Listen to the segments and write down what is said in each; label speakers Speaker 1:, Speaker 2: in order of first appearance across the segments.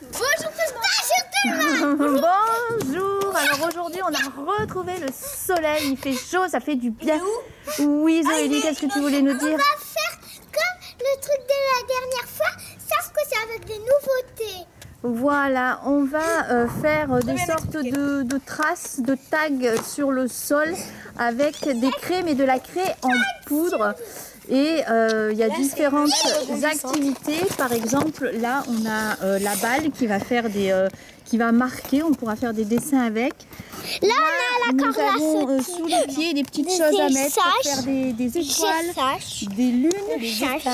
Speaker 1: Bonjour tout le monde.
Speaker 2: Bonjour. Alors aujourd'hui on a retrouvé le soleil, il fait chaud, ça fait du bien. Oui Zoélie, qu'est-ce que tu voulais nous dire?
Speaker 1: On va faire comme le truc de la dernière fois, sauf que c'est avec des nouveautés.
Speaker 2: Voilà, on va faire des sortes de traces, de tags sur le sol avec des craies, mais de la craie en poudre. Et il y a différentes activités. Par exemple, là, on a la balle qui va faire qui va marquer. On pourra faire des dessins avec.
Speaker 1: Là, on a la corde à
Speaker 2: Nous avons
Speaker 1: sauter.
Speaker 2: sous les pieds des petites choses à mettre pour faire des étoiles, des lunes.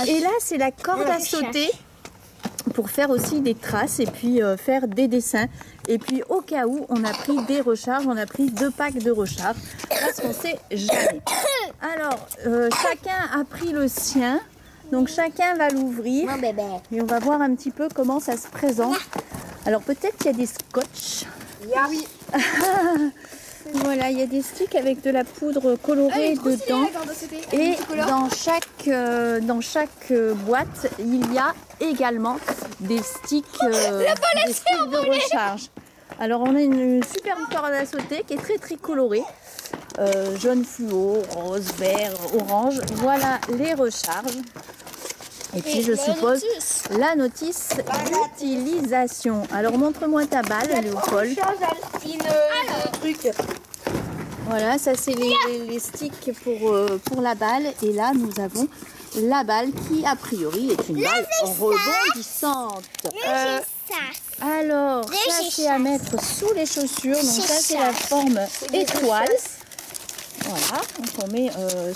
Speaker 2: Et là, c'est la corde à sauter pour faire aussi des traces et puis faire des dessins. Et puis au cas où, on a pris des recharges, on a pris 2 packs de recharge parce qu'on sait jamais. Alors, chacun a pris le sien, donc chacun va l'ouvrir et on va voir un petit peu comment ça se présente. Alors peut-être qu'il y a des scotch.
Speaker 1: Oui.
Speaker 2: Voilà, il y a des sticks avec de la poudre colorée dedans. Et dans chaque boîte, il y a également des sticks, de recharge. Alors on a une superbe corde à sauter qui est très très colorée. Jaune fluo, rose, vert, orange. Voilà les recharges. Et puis je suppose la notice d'utilisation. Alors montre-moi ta balle, Léopold. Voilà, ça c'est les sticks pour la balle. Et là nous avons la balle qui a priori est une balle rebondissante. Alors ça c'est à mettre sous les chaussures. Donc ça c'est la forme étoile. Voilà, donc on met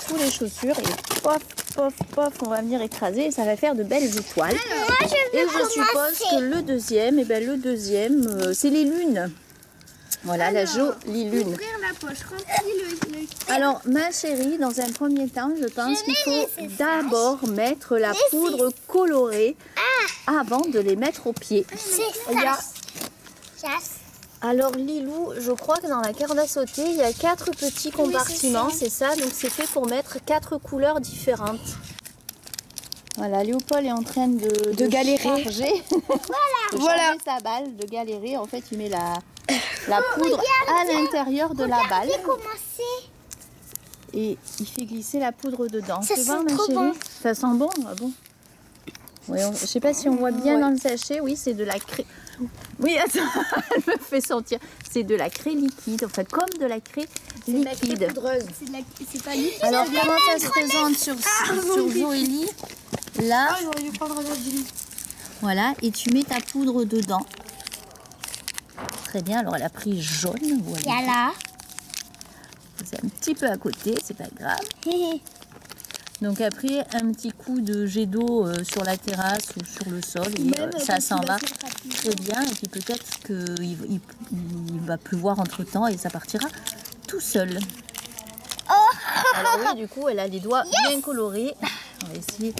Speaker 2: sous les chaussures et pof, pof, pof, on va venir écraser et ça va faire de belles étoiles. Et je suppose que le deuxième, c'est les lunes. Voilà, alors, la jolie lune.
Speaker 1: Ouvrir la poche, remplis le...
Speaker 2: Alors, ma chérie, dans un premier temps, je pense qu'il faut d'abord mettre la poudre colorée avant de les mettre aux pieds.
Speaker 1: C'est ça.
Speaker 2: Alors Lilou, je crois que dans la corde à sauter, il y a 4 petits compartiments, c'est ça, donc c'est fait pour mettre 4 couleurs différentes. Voilà, Léopold est en train de galérer. Voilà. Sa balle, de galérer. En fait, il met la poudre à l'intérieur de la balle. Et il fait glisser la poudre dedans.
Speaker 1: Ça
Speaker 2: sent
Speaker 1: trop bon.
Speaker 2: Ça sent bon? Ah bon? Oui, je ne sais pas si on voit bien dans le sachet. Oui, c'est de la craie. Oui, attends, elle me fait sentir. C'est de la craie liquide, en fait, comme de la craie liquide.
Speaker 1: C'est pas liquide.
Speaker 2: Alors, comment ça se présente sur Zoélie? Là, voilà, et tu mets ta poudre dedans. Très bien, alors elle a pris jaune.
Speaker 1: Il y a là.
Speaker 2: C'est un petit peu à côté, c'est pas grave. Donc après, un petit coup de jet d'eau sur la terrasse ou sur le sol, et ça s'en va très bien. Et puis peut-être qu'il va pleuvoir entre temps et ça partira tout seul. Alors oui, du coup, elle a les doigts bien colorés. On va essayer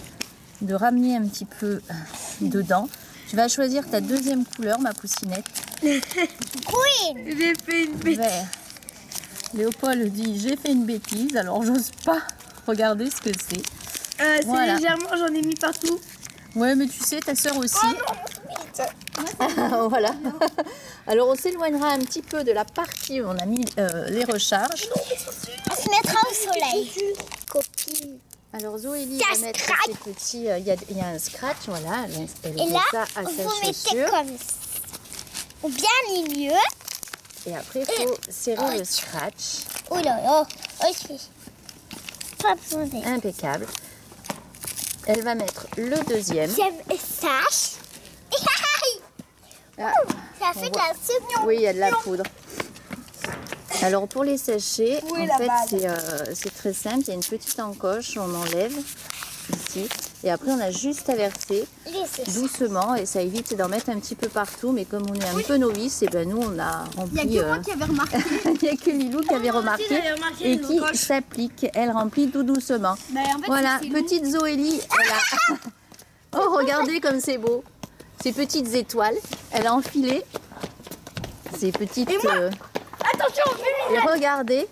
Speaker 2: de ramener un petit peu dedans. Tu vas choisir ta deuxième couleur, ma poussинette.
Speaker 1: Oui.
Speaker 3: J'ai fait une bêtise.
Speaker 2: Vert. Léopold dit j'ai fait une bêtise, alors j'ose pas regarder ce que c'est.
Speaker 3: C'est légèrement, j'en ai mis partout.
Speaker 2: Ouais, mais tu sais, ta soeur aussi. Voilà. Alors on s'éloignera un petit peu de la partie où on a mis les recharges.
Speaker 1: On se mettra au soleil. Copine.
Speaker 2: Alors Zoélie va mettre ses petits... Il y a un scratch, voilà. Elle
Speaker 1: Et
Speaker 2: met
Speaker 1: là,
Speaker 2: ça à sa
Speaker 1: vous mettez
Speaker 2: chaussure.
Speaker 1: comme ça. Ou bien au milieu.
Speaker 2: Et après, il faut serrer le scratch.
Speaker 1: Oh là là. Pas besoin d'être.
Speaker 2: Impeccable. Elle va mettre le deuxième.
Speaker 1: Sache.
Speaker 2: Ah,
Speaker 1: Ça fait de la soupe.
Speaker 2: oui, il y a de la poudre. Alors pour les sachets, en fait c'est très simple, il y a une petite encoche, on enlève ici et après on a juste à verser doucement et ça évite d'en mettre un petit peu partout, mais comme on est un peu novice, et ben nous on a rempli.
Speaker 3: Il n'y a que moi qui avais remarqué.
Speaker 2: Il n'y a que Lilou qui avait remarqué et qui s'applique, elle remplit tout doucement.
Speaker 3: Bah, en fait,
Speaker 2: voilà, petite Zoélie, elle a... Oh regardez comme c'est beau, ces petites étoiles, elle a enfilé ces petites...
Speaker 3: Attention,
Speaker 2: Et regardez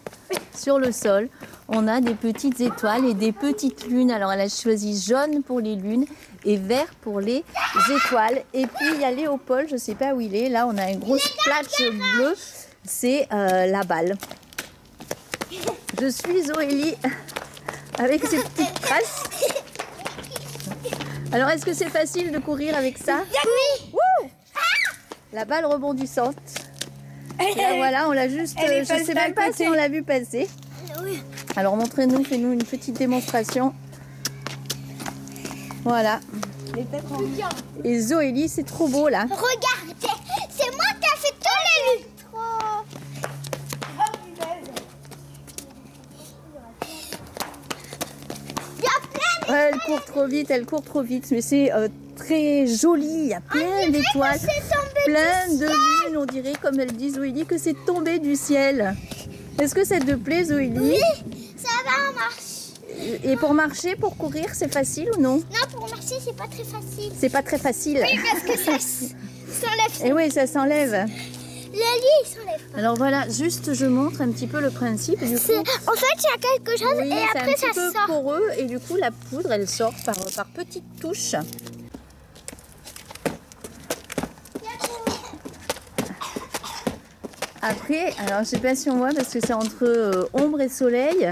Speaker 2: sur le sol, on a des petites étoiles et des petites lunes. Alors elle a choisi jaune pour les lunes et vert pour les étoiles. Et puis il y a Léopold, je ne sais pas où il est. Là on a une grosse patch bleue, c'est la balle. Je suis Zoélie avec ces petites traces. Alors est-ce que c'est facile de courir avec ça?
Speaker 1: Oui.
Speaker 2: Wouh! La balle rebondissante. Là, voilà, on l'a juste, je ne sais même pas si on l'a vu passer.
Speaker 1: Oui.
Speaker 2: Alors montrez-nous, fais-nous une petite démonstration. Voilà. Et Zoélie, c'est trop beau là.
Speaker 1: Regardez, c'est moi qui ai fait tous les lunes. Il y a plein de...
Speaker 2: Ouais, elle court trop vite, mais c'est très joli. Il y a plein d'étoiles, plein de lunes. On dirait, comme elle dit Zoélie, que c'est tombé du ciel. Est-ce que ça te plaît, Zoélie?
Speaker 1: Oui, ça va marcher.
Speaker 2: Et pour marcher, pour courir, c'est facile ou non?
Speaker 1: Non, pour marcher, c'est pas très facile.
Speaker 2: C'est pas très facile.
Speaker 1: Oui, parce que ça s'enlève.
Speaker 2: Et oui, ça s'enlève.
Speaker 1: Le lit, il s'enlève.
Speaker 2: Alors voilà, juste je montre un petit peu le principe. Du coup,
Speaker 1: En fait, il y a quelque chose
Speaker 2: oui,
Speaker 1: et après
Speaker 2: c'est un
Speaker 1: ça
Speaker 2: petit peu
Speaker 1: sort.
Speaker 2: poreux et du coup la poudre elle sort par petites touches. Après, alors je sais pas si on voit parce que c'est entre ombre et soleil.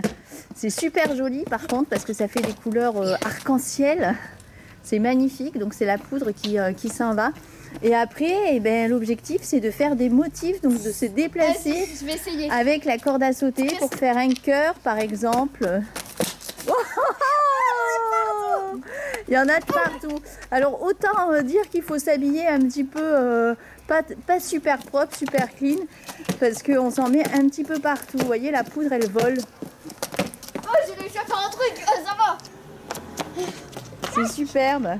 Speaker 2: C'est super joli par contre parce que ça fait des couleurs arc-en-ciel. C'est magnifique, donc c'est la poudre qui s'en va. Et après, eh ben, l'objectif c'est de faire des motifs, donc de se déplacer
Speaker 3: Je vais essayer.
Speaker 2: avec la corde à sauter pour faire un cœur par exemple. Oh, il y en a de partout. Alors autant dire qu'il faut s'habiller un petit peu, pas super propre, super clean, parce qu'on s'en met un petit peu partout. Vous voyez, la poudre elle vole.
Speaker 3: Oh, j'ai réussi à faire un truc. Ça va.
Speaker 2: C'est superbe.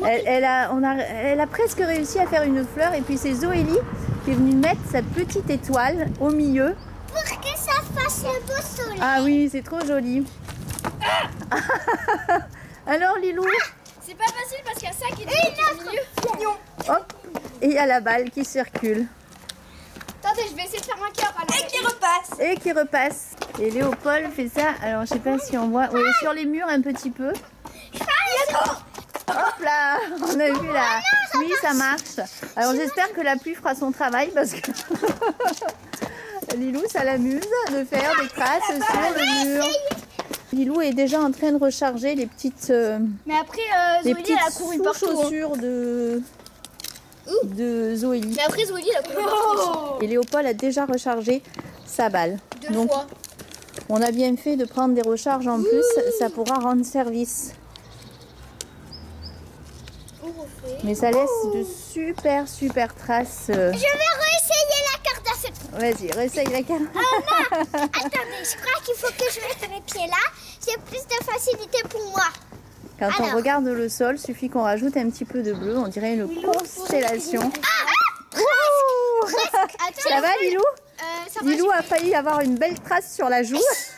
Speaker 2: Elle a presque réussi à faire une fleur et puis c'est Zoélie qui est venue mettre sa petite étoile au milieu.
Speaker 1: Pour que ça fasse le beau soleil.
Speaker 2: Ah oui, c'est trop joli. Alors Lilou,
Speaker 3: C'est pas facile parce qu'il y a ça qui est au milieu.
Speaker 2: hop, et il y a la balle qui circule
Speaker 3: Attendez, je vais essayer de faire un cœur. Et qui repasse.
Speaker 2: et qui repasse. Et Léopold fait ça, alors je sais pas si on voit, oui, sur les murs un petit peu. Hop là, on a vu là. Oui, ça marche. Alors j'espère que la pluie fera son travail parce que Lilou, ça l'amuse de faire des traces sur le mur. Lilou est déjà en train de recharger les petites,
Speaker 3: Mais après,
Speaker 2: les
Speaker 3: Zoélie,
Speaker 2: petites
Speaker 3: elle a couru partout. Hein.
Speaker 2: sous-chaussures de Zoélie.
Speaker 3: Mais après, Zoélie, elle a couru partout.
Speaker 2: Et Léopold a déjà rechargé sa balle.
Speaker 3: Deux fois.
Speaker 2: On a bien fait de prendre des recharges en plus, ça pourra rendre service. Mais ça laisse de super traces.
Speaker 1: Je vais réessayer la corde à sauter.
Speaker 2: Vas-y, réessaye la carte.
Speaker 1: Attendez, je crois qu'il faut que je mette mes pieds là. C'est plus de facilité pour moi.
Speaker 2: Quand on
Speaker 1: Alors.
Speaker 2: regarde le sol, suffit qu'on rajoute un petit peu de bleu, on dirait une constellation. Ça va Lilou?
Speaker 3: Ça va,
Speaker 2: Lilou a failli avoir une belle trace sur la joue.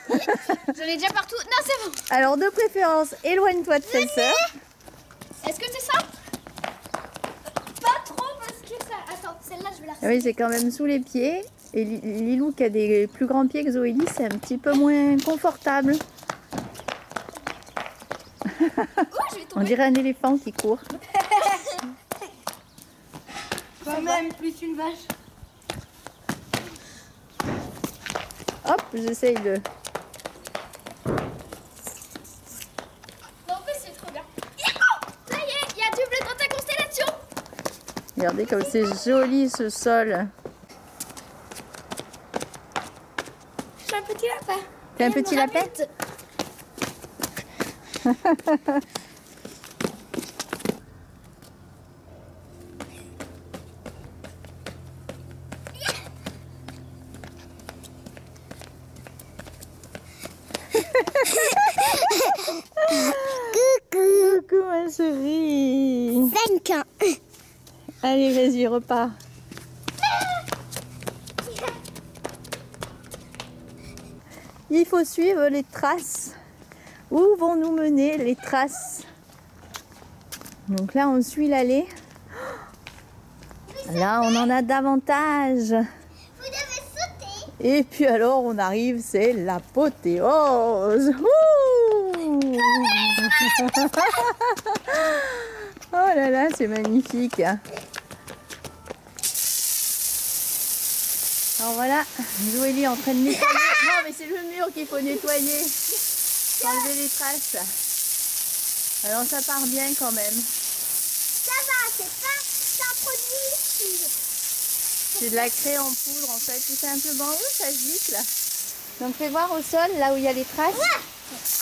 Speaker 3: j'en ai déjà partout. Non, c'est bon.
Speaker 2: Alors de préférence, éloigne-toi de ta sœur.
Speaker 3: Est-ce que c'est ça? Pas trop parce que ça... Attends, celle-là, je vais la
Speaker 2: Ah oui, c'est quand même sous les pieds. Et Lilou qui a des plus grands pieds que Zoélie, c'est un petit peu moins confortable.
Speaker 3: Oh, je vais
Speaker 2: On
Speaker 3: tomber.
Speaker 2: dirait un éléphant qui court.
Speaker 3: Quand même, plus une vache.
Speaker 2: Hop, j'essaye de...
Speaker 3: Non, en plus, c'est trop bien. Ça y est, il y a du bleu dans ta constellation.
Speaker 2: Regardez comme c'est joli ce sol.
Speaker 3: Je suis un petit lapin.
Speaker 2: T'es un petit lapin? Coucou ma chérie.
Speaker 1: 5 ans.
Speaker 2: Allez, vas-y, repars. Il faut suivre les traces. Où vont nous mener les traces? Donc là, on suit l'allée. Là, on en a davantage.
Speaker 1: Vous devez sauter.
Speaker 2: Et puis alors on arrive, c'est l'apothéose. Oh là là, c'est magnifique. Alors voilà, Zoélie est en train de nettoyer. Non mais c'est le mur qu'il faut nettoyer. Enlever les traces. Alors ça part bien quand même.
Speaker 1: Ça va, c'est un produit liquide.
Speaker 2: C'est de la craie en poudre en fait, tout simplement. Oui, ça gicle. Donc fais voir au sol, là où il y a les traces.
Speaker 1: Ouais.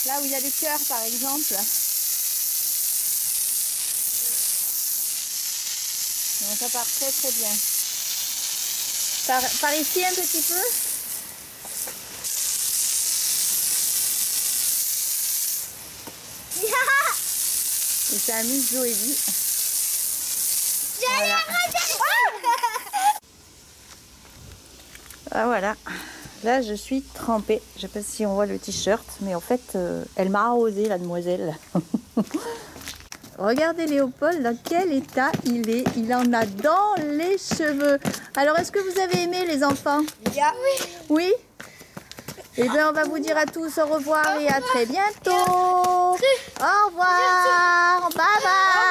Speaker 2: Là où il y a le cœur par exemple. Donc ça part très très bien. Par ici un petit peu. Et ça amuse Zoélie. Voilà. Ah voilà. Là je suis trempée. Je ne sais pas si on voit le t-shirt, mais en fait elle m'a arrosé la demoiselle. Regardez Léopold dans quel état il est. Il en a dans les cheveux. Alors est-ce que vous avez aimé les enfants? Oui. Eh bien on va vous dire à tous au revoir et à très bientôt. Au revoir. Bye bye.